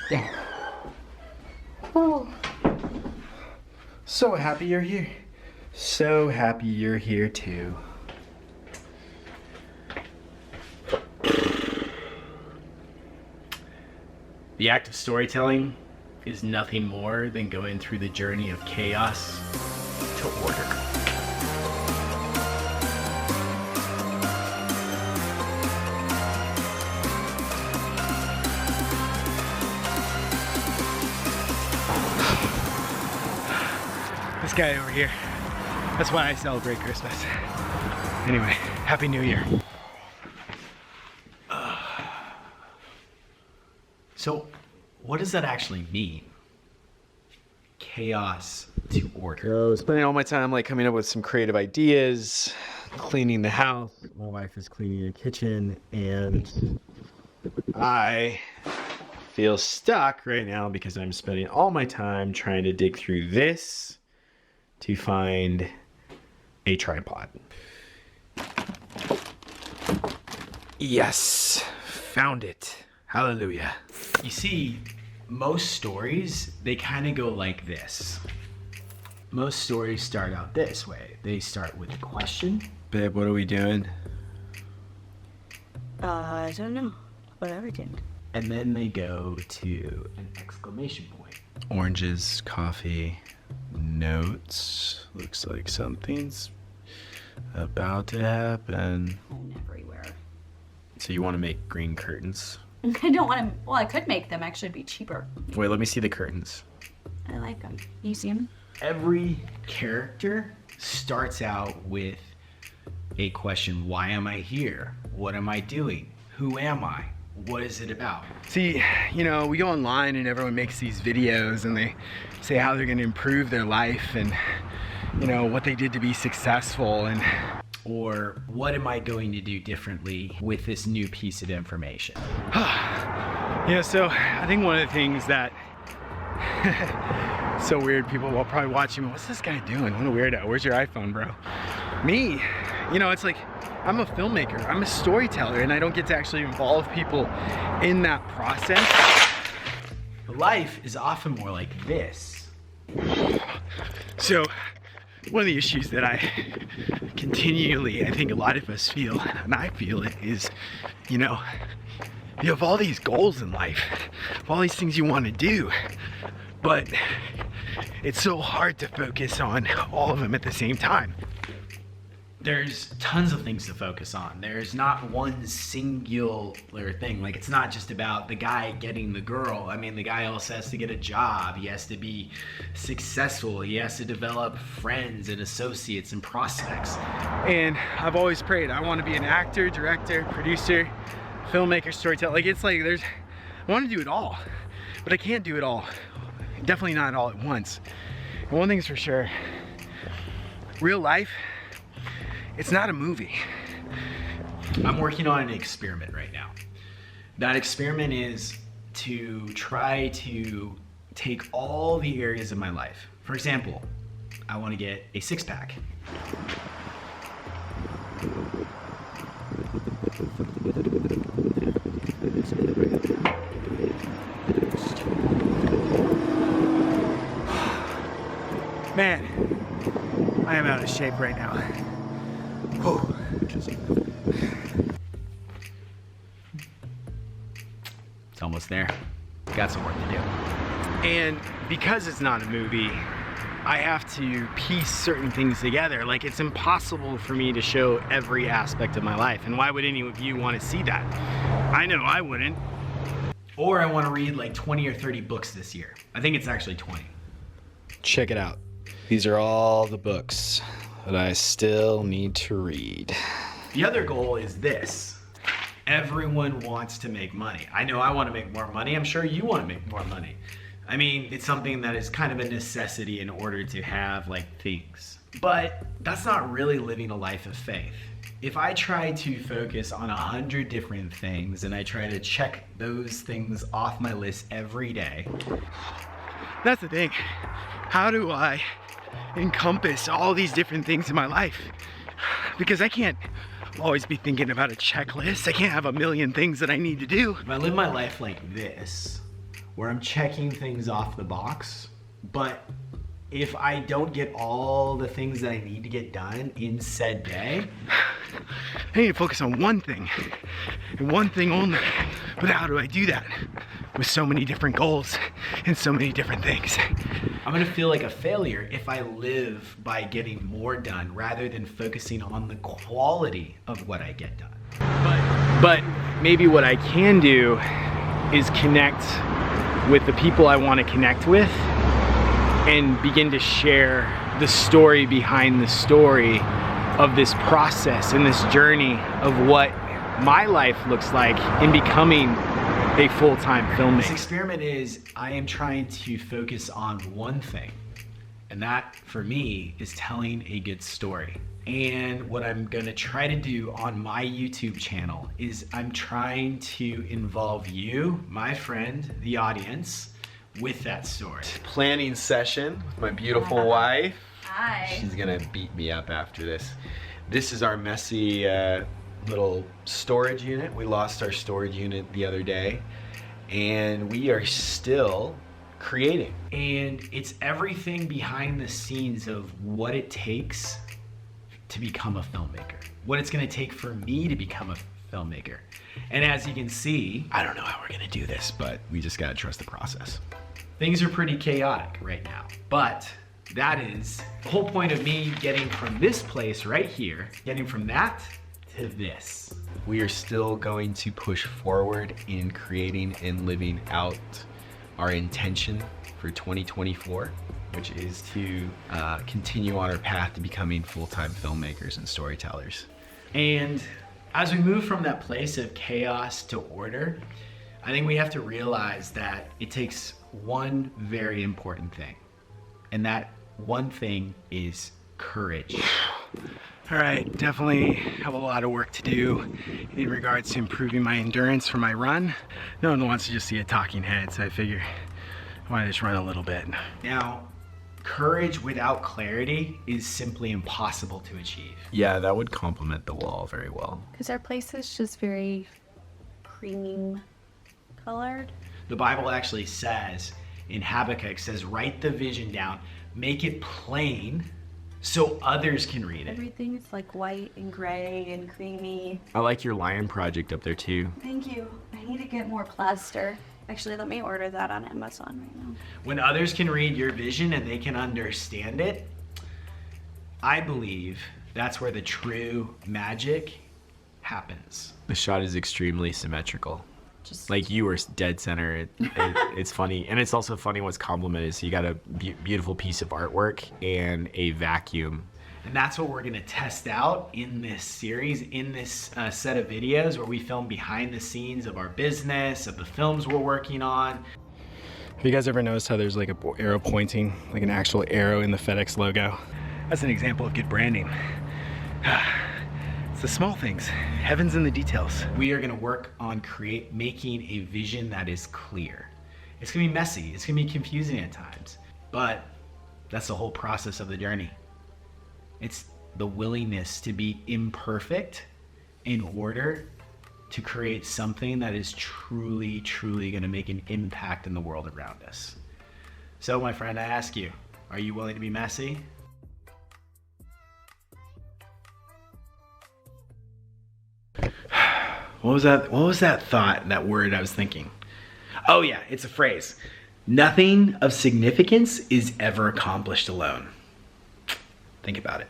Damn. Oh. So happy you're here. So happy you're here too. The act of storytelling is nothing more than going through the journey of chaos to order. This guy over here, that's why I celebrate Christmas. Anyway, Happy New Year. So, what does that actually mean? Chaos to order. So, spending all my time like coming up with some creative ideas, cleaning the house. My wife is cleaning the kitchen, and I feel stuck right now because I'm spending all my time trying to dig through this to find a tripod. Yes, found it. Hallelujah. You see, most stories, they kind of go like this. Most stories start out this way. They start with a question. Babe, what are we doing? I don't know. Whatever, did. And then they go to an exclamation point. Oranges, coffee, notes. Looks like something's about to happen. And everywhere. So you want to make green curtains? I don't want to. Well, I could make them actually be cheaper. Wait, let me see the curtains. I like them. You see them? Every character starts out with a question. Why am I here? What am I doing? Who am I? What is it about? See, you know, we go online and everyone makes these videos and they say how they're going to improve their life and, you know, what they did to be successful, and or what am I going to do differently with this new piece of information? Yeah, so I think one of the things that so weird, people will probably watch me, what's this guy doing? What a weirdo. Where's your iPhone, bro? Me, you know, it's like I'm a filmmaker, I'm a storyteller, and I don't get to actually involve people in that process. Life is often more like this. So one of the issues that I continually, I think a lot of us feel, and I feel it, is, you know, you have all these goals in life, all these things you want to do, but it's so hard to focus on all of them at the same time. There's tons of things to focus on. There's not one singular thing. Like, it's not just about the guy getting the girl. I mean, the guy also has to get a job. He has to be successful. He has to develop friends and associates and prospects. And I've always prayed, I want to be an actor, director, producer, filmmaker, storyteller. Like, it's like I want to do it all, but I can't do it all. Definitely not all at once. And one thing's for sure, real life, it's not a movie. I'm working on an experiment right now. That experiment is to try to take all the areas of my life. For example, I want to get a six-pack. Man, I am out of shape right now. Whoa. It's almost there. Got some work to do. And because it's not a movie, I have to piece certain things together. Like, it's impossible for me to show every aspect of my life. And why would any of you want to see that? I know I wouldn't. Or I want to read like 20 or 30 books this year. I think it's actually 20. Check it out. These are all the books that I still need to read. The other goal is this. Everyone wants to make money. I know I want to make more money. I'm sure you want to make more money. I mean, it's something that is kind of a necessity in order to have like things. But that's not really living a life of faith. If I try to focus on 100 different things and I try to check those things off my list every day, that's the thing. How do I encompass all these different things in my life? Because I can't always be thinking about a checklist. I can't have a million things that I need to do. If I live my life like this, where I'm checking things off the box, but if I don't get all the things that I need to get done in said day, I need to focus on one thing and one thing only. But how do I do that with so many different goals and so many different things? I'm gonna feel like a failure if I live by getting more done rather than focusing on the quality of what I get done. But maybe what I can do is connect with the people I want to connect with and begin to share the story behind the story of this process and this journey of what my life looks like in becoming a full-time filmmaker. This experiment is, I am trying to focus on one thing, and that for me is telling a good story. And what I'm gonna try to do on my YouTube channel is I'm trying to involve you, my friend, the audience, with that story. Planning session with my beautiful wife. Hi. She's gonna beat me up after this. This is our messy little storage unit. We lost our storage unit the other day, and we are still creating. And it's everything behind the scenes of what it takes to become a filmmaker. What it's gonna take for me to become a filmmaker. And as you can see, I don't know how we're gonna do this, but we just gotta trust the process. Things are pretty chaotic right now, but that is the whole point of me getting from this place right here, getting from that to this. We are still going to push forward in creating and living out our intention for 2024, which is to continue on our path to becoming full-time filmmakers and storytellers. And as we move from that place of chaos to order, I think we have to realize that it takes one very important thing, and that one thing is courage. All right, definitely have a lot of work to do in regards to improving my endurance for my run. No one wants to just see a talking head, so I figure I want to just run a little bit. Now, courage without clarity is simply impossible to achieve. Yeah, that would complement the wall very well. Because our place is just very cream colored. The Bible actually says, in Habakkuk, says, write the vision down, make it plain so others can read it. Everything is like white and gray and creamy. I like your lion project up there too. Thank you. I need to get more plaster. Actually, let me order that on Amazon right now. When others can read your vision and they can understand it, I believe that's where the true magic happens. The shot is extremely symmetrical. Just like you were dead center. It's funny, and it's also funny what's complimented. So you got a beautiful piece of artwork and a vacuum, and that's what we're gonna test out in this series, in this set of videos where we film behind the scenes of our business, of the films we're working on. Have you guys ever noticed how there's like an arrow pointing, like an actual arrow in the FedEx logo? That's an example of good branding. It's the small things. Heaven's in the details. We are gonna work on making a vision that is clear. It's gonna be messy, it's gonna be confusing at times, but that's the whole process of the journey. It's the willingness to be imperfect in order to create something that is truly, truly gonna make an impact in the world around us. So my friend, I ask you, are you willing to be messy? What was that thought, that word I was thinking? Oh yeah, it's a phrase. Nothing of significance is ever accomplished alone. Think about it.